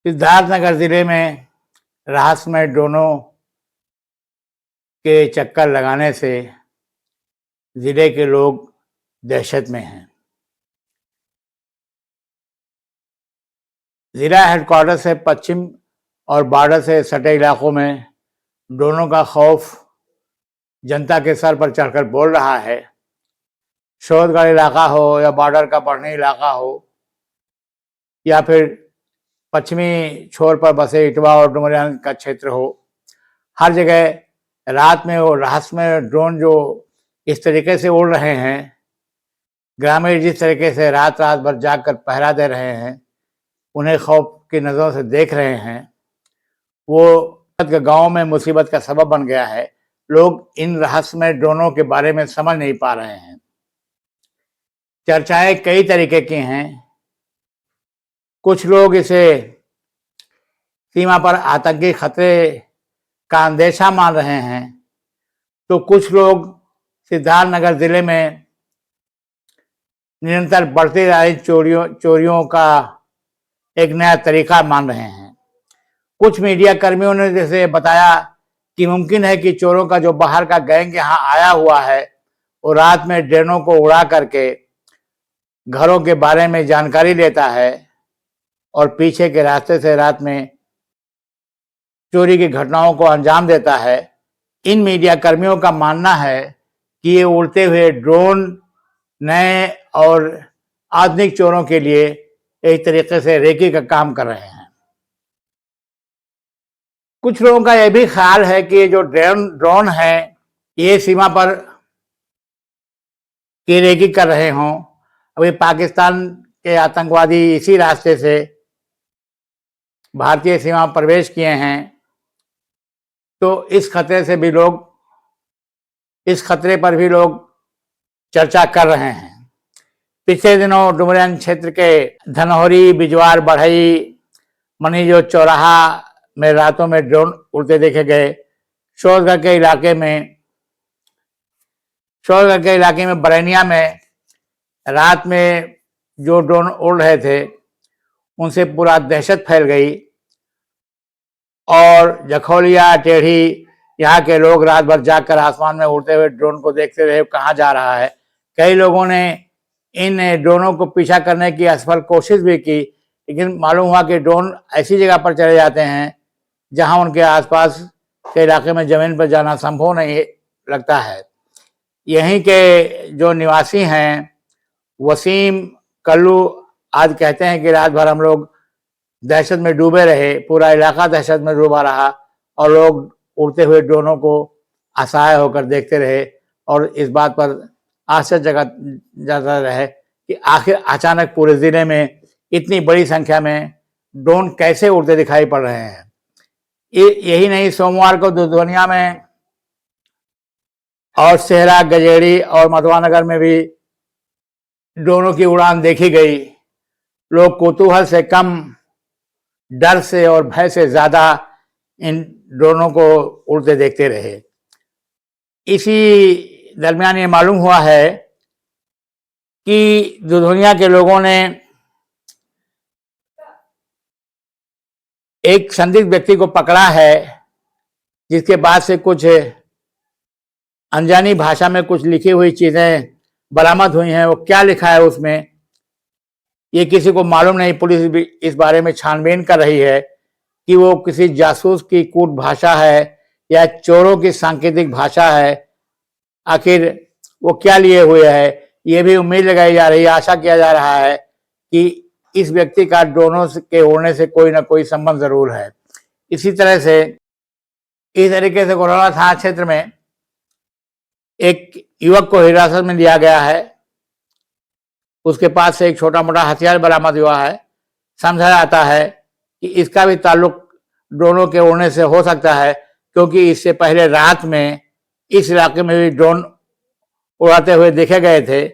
सिद्धार्थनगर जिले में रहस्यमय ड्रोनों के चक्कर लगाने से जिले के लोग दहशत में हैं। जिला हेडक्वार्टर से पश्चिम और बॉर्डर से सटे इलाकों में ड्रोनों का खौफ जनता के सर पर चढ़कर बोल रहा है। शोधगढ़ इलाका हो या बॉर्डर का बढ़नी इलाका हो या फिर पश्चिमी छोर पर बसे इटवा और डुमरियान का क्षेत्र हो, हर जगह रात में वो रहस्यमय ड्रोन जो इस तरीके से उड़ रहे हैं, ग्रामीण जिस तरीके से रात रात भर जाग कर पहरा दे रहे हैं, उन्हें खौफ की नज़रों से देख रहे हैं, वो गांव में मुसीबत का सबब बन गया है। लोग इन रहस्यमय ड्रोनों के बारे में समझ नहीं पा रहे हैं। चर्चाएं कई तरीके की हैं। कुछ लोग इसे सीमा पर आतंकी खतरे का अंदेशा मान रहे हैं, तो कुछ लोग सिद्धार्थनगर जिले में निरंतर बढ़ती जा रही चोरियों का एक नया तरीका मान रहे हैं। कुछ मीडिया कर्मियों ने जैसे बताया कि मुमकिन है कि चोरों का जो बाहर का गैंग यहाँ आया हुआ है, वो रात में ड्रोनों को उड़ा करके घरों के बारे में जानकारी लेता है और पीछे के रास्ते से रात में चोरी की घटनाओं को अंजाम देता है। इन मीडिया कर्मियों का मानना है कि ये उड़ते हुए ड्रोन नए और आधुनिक चोरों के लिए एक तरीके से रेकी का काम कर रहे हैं। कुछ लोगों का यह भी ख्याल है कि जो ड्रोन है ये सीमा पर की रेकी कर रहे हों। अभी पाकिस्तान के आतंकवादी इसी रास्ते से भारतीय सीमा प्रवेश किए हैं, तो इस खतरे पर भी लोग चर्चा कर रहे हैं। पिछले दिनों डुमरियान क्षेत्र के धनौरी, बिजवार, बढ़ई, मनीजो चौराहा में रातों में ड्रोन उड़ते देखे गए। शोधगढ़ के इलाके में बरैनिया में रात में जो ड्रोन उड़ रहे थे उनसे पूरा दहशत फैल गई और जखौलिया, टेढ़ी यहाँ के लोग रात भर जागकर आसमान में उड़ते हुए ड्रोन को देखते रहे, कहाँ जा रहा है। कई लोगों ने इन ड्रोनों को पीछा करने की असफल कोशिश भी की, लेकिन मालूम हुआ कि ड्रोन ऐसी जगह पर चले जाते हैं जहां उनके आसपास के इलाके में जमीन पर जाना संभव नहीं लगता है। यहीं के जो निवासी हैं, वसीम, कल्लू आज कहते हैं कि रात भर हम लोग दहशत में डूबे रहे, पूरा इलाका दहशत में डूबा रहा और लोग उड़ते हुए ड्रोनों को असहाय होकर देखते रहे और इस बात पर आश्चर्य जाता रहे कि आखिर अचानक पूरे जिले में इतनी बड़ी संख्या में ड्रोन कैसे उड़ते दिखाई पड़ रहे हैं। यही नहीं, सोमवार को दुधवनिया में और सेहरा, गजेड़ी और मधवानगर में भी ड्रोनों की उड़ान देखी गई। लोग कौतूहल से कम, डर से और भय से ज्यादा इन ड्रोनों को उड़ते देखते रहे। इसी दरमियान ये मालूम हुआ है कि दुधवनिया के लोगों ने एक संदिग्ध व्यक्ति को पकड़ा है, जिसके बाद से कुछ अनजानी भाषा में कुछ लिखी हुई चीजें बरामद हुई हैं। वो क्या लिखा है उसमें ये किसी को मालूम नहीं। पुलिस भी इस बारे में छानबीन कर रही है कि वो किसी जासूस की कूट भाषा है या चोरों की सांकेतिक भाषा है। आखिर वो क्या लिए हुए है, ये भी उम्मीद लगाई जा रही है, आशा किया जा रहा है कि इस व्यक्ति का ड्रोनों के उड़ने से कोई ना कोई संबंध जरूर है। इसी तरह से इस तरीके से कोरोना थाना क्षेत्र में एक युवक को हिरासत में लिया गया है। उसके पास से एक छोटा मोटा हथियार बरामद हुआ है। समझा जाता है कि इसका भी ताल्लुक ड्रोनों के उड़ने से हो सकता है, क्योंकि इससे पहले रात में इस इलाके में भी ड्रोन उड़ाते हुए देखे गए थे।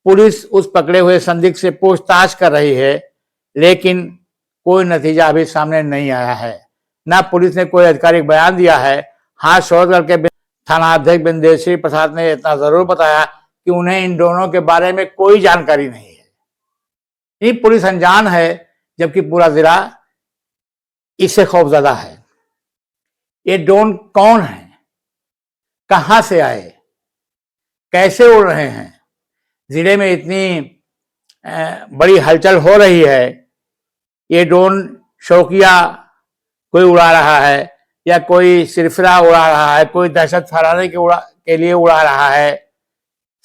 पुलिस उस पकड़े हुए संदिग्ध से पूछताछ कर रही है, लेकिन कोई नतीजा अभी सामने नहीं आया है। न पुलिस ने कोई आधिकारिक बयान दिया है। हाँ, शोधगढ़ के थाना अध्यक्ष बिंदेश्वरी प्रसाद ने इतना जरूर बताया कि उन्हें इन ड्रोनों के बारे में कोई जानकारी नहीं है। ये पुलिस अनजान है, जबकि पूरा जिला इससे खौफजदा है। ये ड्रोन कौन है, कहां से आए, कैसे उड़ रहे हैं? जिले में इतनी बड़ी हलचल हो रही है, ये ड्रोन शौकिया कोई उड़ा रहा है या कोई सिरफिरा उड़ा रहा है, कोई दहशत फैलाने के लिए उड़ा रहा है,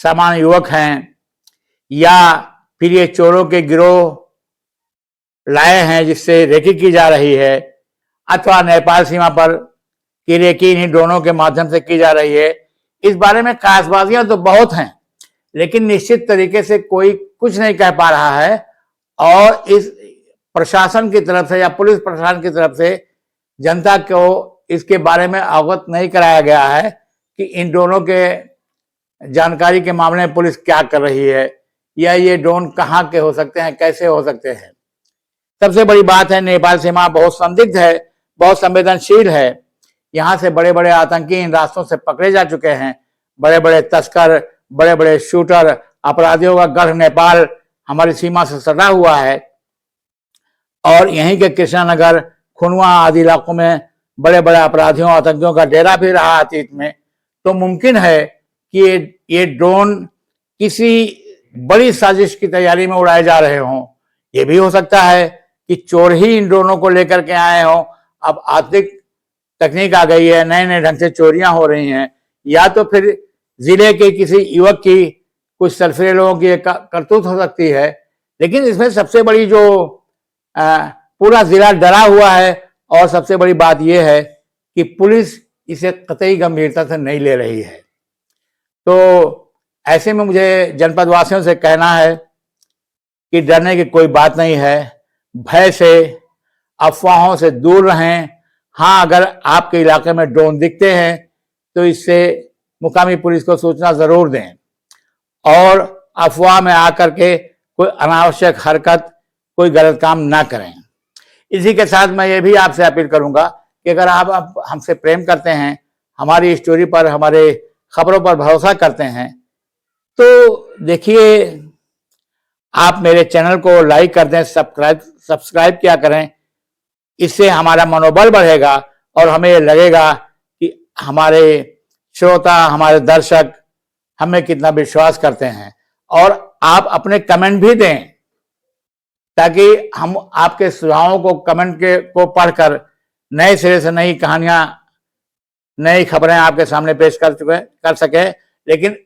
सामान्य युवक हैं, या फिर ये चोरों के गिरोह लाए हैं जिससे रेकी की जा रही है, अथवा नेपाल सीमा पर की रेकी इन्हीं ड्रोनों के माध्यम से की जा रही है। इस बारे में कासबाजियां तो बहुत हैं, लेकिन निश्चित तरीके से कोई कुछ नहीं कह पा रहा है। और इस प्रशासन की तरफ से या पुलिस प्रशासन की तरफ से जनता को इसके बारे में अवगत नहीं कराया गया है कि इन ड्रोनों के जानकारी के मामले में पुलिस क्या कर रही है, या ये ड्रोन कहाँ के हो सकते हैं, कैसे हो सकते हैं। सबसे बड़ी बात है, नेपाल सीमा बहुत संदिग्ध है, बहुत संवेदनशील है। यहाँ से बड़े बड़े आतंकी इन रास्तों से पकड़े जा चुके हैं। बड़े बड़े तस्कर, बड़े बड़े शूटर, अपराधियों का गढ़ नेपाल हमारी सीमा से सटा हुआ है। और यहीं के कृष्णानगर, खुनवा आदि इलाकों में बड़े बड़े अपराधियों, आतंकियों का डेरा भी रहा अतीत में। तो मुमकिन है कि ये ड्रोन किसी बड़ी साजिश की तैयारी में उड़ाए जा रहे हों। ये भी हो सकता है कि चोर ही इन ड्रोनों को लेकर के आए हों। अब आधुनिक तकनीक आ गई है, नए नए ढंग से चोरियां हो रही हैं, या तो फिर जिले के किसी युवक की, कुछ सरफिरे लोगों की करतूत हो सकती है। लेकिन इसमें सबसे बड़ी जो पूरा जिला डरा हुआ है, और सबसे बड़ी बात यह है कि पुलिस इसे कतई गंभीरता से नहीं ले रही है। तो ऐसे में मुझे जनपद वासियों से कहना है कि डरने की कोई बात नहीं है, भय से, अफवाहों से दूर रहें। हाँ, अगर आपके इलाके में ड्रोन दिखते हैं तो इससे मुकामी पुलिस को सूचना जरूर दें, और अफवाह में आकर के कोई अनावश्यक हरकत, कोई गलत काम ना करें। इसी के साथ मैं ये भी आपसे अपील करूंगा कि अगर आप हमसे प्रेम करते हैं, हमारी स्टोरी पर, हमारे खबरों पर भरोसा करते हैं, तो देखिए, आप मेरे चैनल को लाइक कर दें, सब्सक्राइब किया करें। इससे हमारा मनोबल बढ़ेगा और हमें लगेगा कि हमारे श्रोता, हमारे दर्शक हमें कितना विश्वास करते हैं। और आप अपने कमेंट भी दें, ताकि हम आपके सुझावों को, कमेंट को पढ़कर नए सिरे से नई कहानियां, नई खबरें आपके सामने पेश कर सके। लेकिन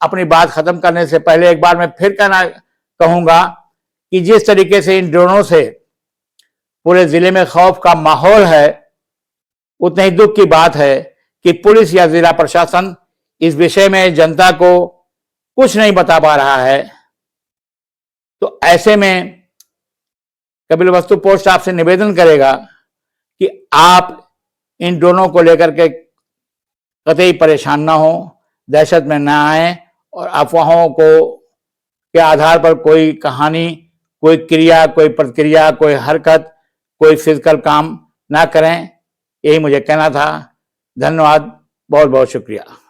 अपनी बात खत्म करने से पहले एक बार मैं फिर कहूंगा कि जिस तरीके से इन ड्रोनों से पूरे जिले में खौफ का माहौल है, उतने ही दुख की बात है कि पुलिस या जिला प्रशासन इस विषय में जनता को कुछ नहीं बता पा रहा है। तो ऐसे में कपिलवस्तु पोस्ट आपसे निवेदन करेगा कि आप इन ड्रोनों को लेकर के कतई परेशान ना हो, दहशत में ना आए, और अफवाहों के आधार पर कोई कहानी, कोई क्रिया, कोई प्रतिक्रिया, कोई हरकत, कोई फिजिकल काम ना करें। यही मुझे कहना था। धन्यवाद, बहुत बहुत शुक्रिया।